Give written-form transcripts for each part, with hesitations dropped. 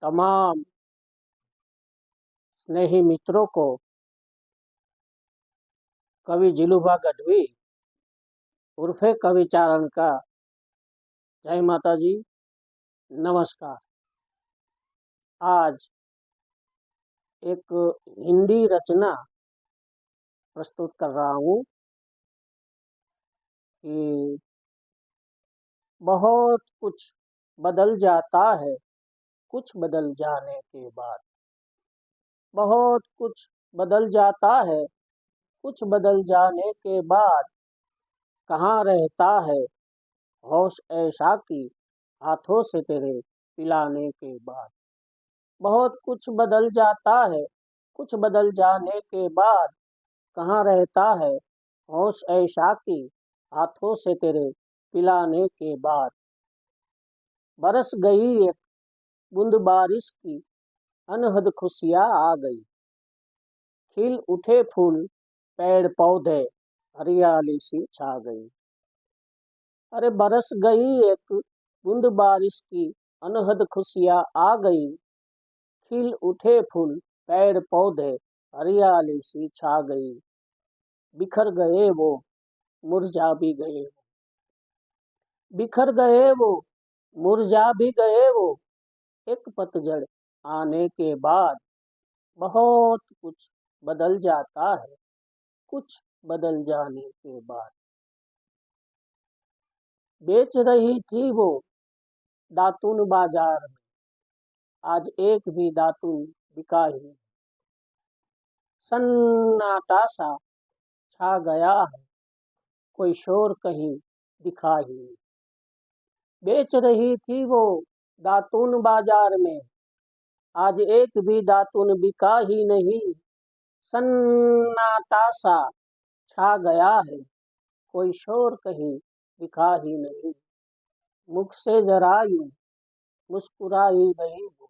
तमाम स्नेही मित्रों को कवि जिलुभा गढ़वी उर्फे कवि चारण का जय माता जी, नमस्कार। आज एक हिंदी रचना प्रस्तुत कर रहा हूँ कि बहुत कुछ बदल जाता है कुछ बदल जाने के बाद। बहुत कुछ बदल जाता है कुछ बदल जाने के बाद। कहाँ रहता है होश ऐसा कि हाथों से तेरे पिलाने के बाद। बहुत कुछ बदल जाता है कुछ बदल जाने के बाद। कहाँ रहता है होश ऐसा कि हाथों से तेरे पिलाने के बाद। बरस गई एक बूंद बारिश की अनहद खुशियाँ आ गई। खिल उठे फूल पेड़ पौधे हरियाली सी छा गई। अरे बरस गई एक बूंद बारिश की अनहद खुशियाँ आ गई। खिल उठे फूल पेड़ पौधे हरियाली सी छा गई। बिखर गए वो मुरझा भी गए। बिखर गए वो मुरझा भी गए वो एक पतझड़ आने के बाद। बहुत कुछ बदल जाता है कुछ बदल जाने के बाद। बेच रही थी वो दातुन बाजार में, आज एक भी दातुन बिका ही नहीं। सन्नाटा सा छा गया है कोई शोर कहीं दिखा ही नहीं। बेच रही थी वो दातुन बाजार में, आज एक भी दातुन बिका ही नहीं। सन्नाटा सा छा गया है कोई शोर कहीं दिखा ही नहीं। मुख से जरा यूं मुस्कुरा ही गई वो,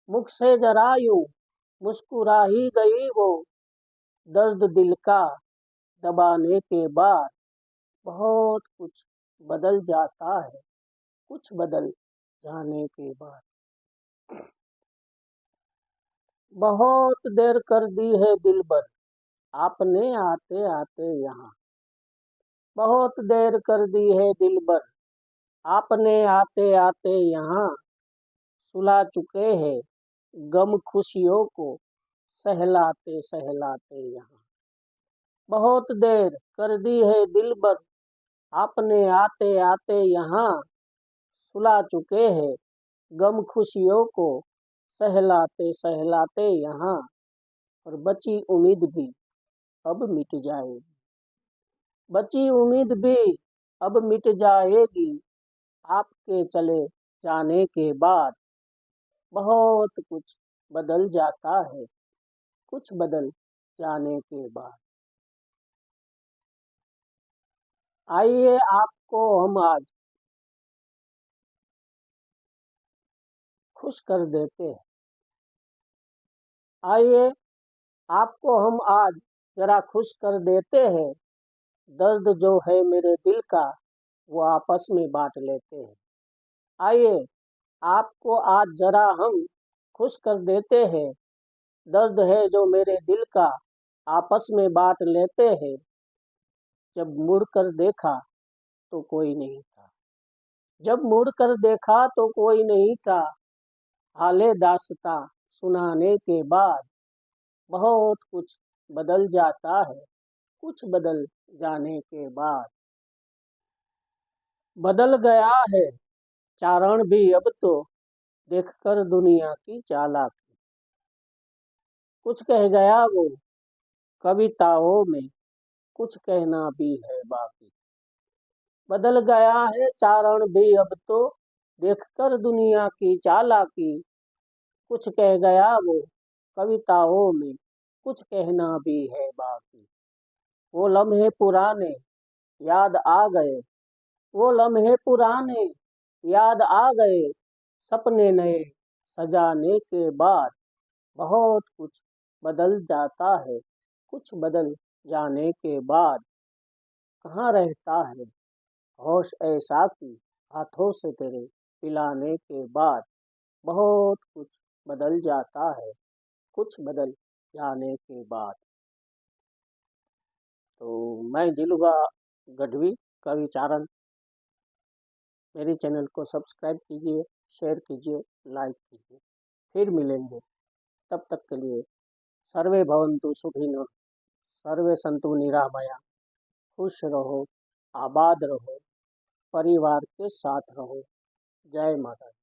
मुख से जरा यूं मुस्कुरा ही गई वो। दर्द दिल का दबाने के बाद। बहुत कुछ बदल जाता है कुछ बदल जाने के बाद। बहुत देर कर दी है दिल भर आपने आते आते यहाँ। बहुत देर कर दी है दिल भर आपने आते आते यहाँ। सुला चुके हैं गम खुशियों को सहलाते सहलाते यहाँ। बहुत देर कर दी है दिल भर आपने आते आते यहाँ। सुला चुके हैं गम खुशियों को सहलाते सहलाते यहाँ। और बची उम्मीद भी अब मिट जाएगी। बची उम्मीद भी अब मिट जाएगी आपके चले जाने के बाद। बहुत कुछ बदल जाता है कुछ बदल जाने के बाद। आइए आपको हम आज खुश कर देते हैं। आइए आपको हम आज जरा खुश कर देते हैं। दर्द जो है मेरे दिल का वो आपस में बांट लेते हैं। आइए आपको आज जरा हम खुश कर देते हैं। दर्द है जो मेरे दिल का आपस में बांट लेते हैं। जब मुड़ कर देखा तो कोई नहीं था। जब मुड़ कर देखा तो कोई नहीं था। हाले दास्तां सुनाने के बाद। बहुत कुछ बदल जाता है कुछ बदल जाने के बाद। बदल गया है चारण भी अब तो देखकर दुनिया की चालाकी। कुछ कह गया वो कविताओं में कुछ कहना भी है बाकी। बदल गया है चारण भी अब तो देखकर दुनिया की चालाकी। कुछ कह गया वो कविताओं में कुछ कहना भी है बाकी। वो लम्हे पुराने याद आ गए वो लम्हे पुराने याद आ गए। सपने नए सजाने के बाद। बहुत कुछ बदल जाता है कुछ बदल जाने के बाद। कहाँ रहता है होश ऐसा कि हाथों से तेरे पिलाने के बाद। बहुत कुछ बदल जाता है कुछ बदल जाने के बाद। तो मैं दिलुगा गढ़वी का विचारण। मेरे चैनल को सब्सक्राइब कीजिए, शेयर कीजिए, लाइक कीजिए। फिर मिलेंगे, तब तक के लिए सर्वे भवन्तु सुखिनः, सर्वे सन्तु निरामया। खुश रहो, आबाद रहो, परिवार के साथ रहो। जय माता दी।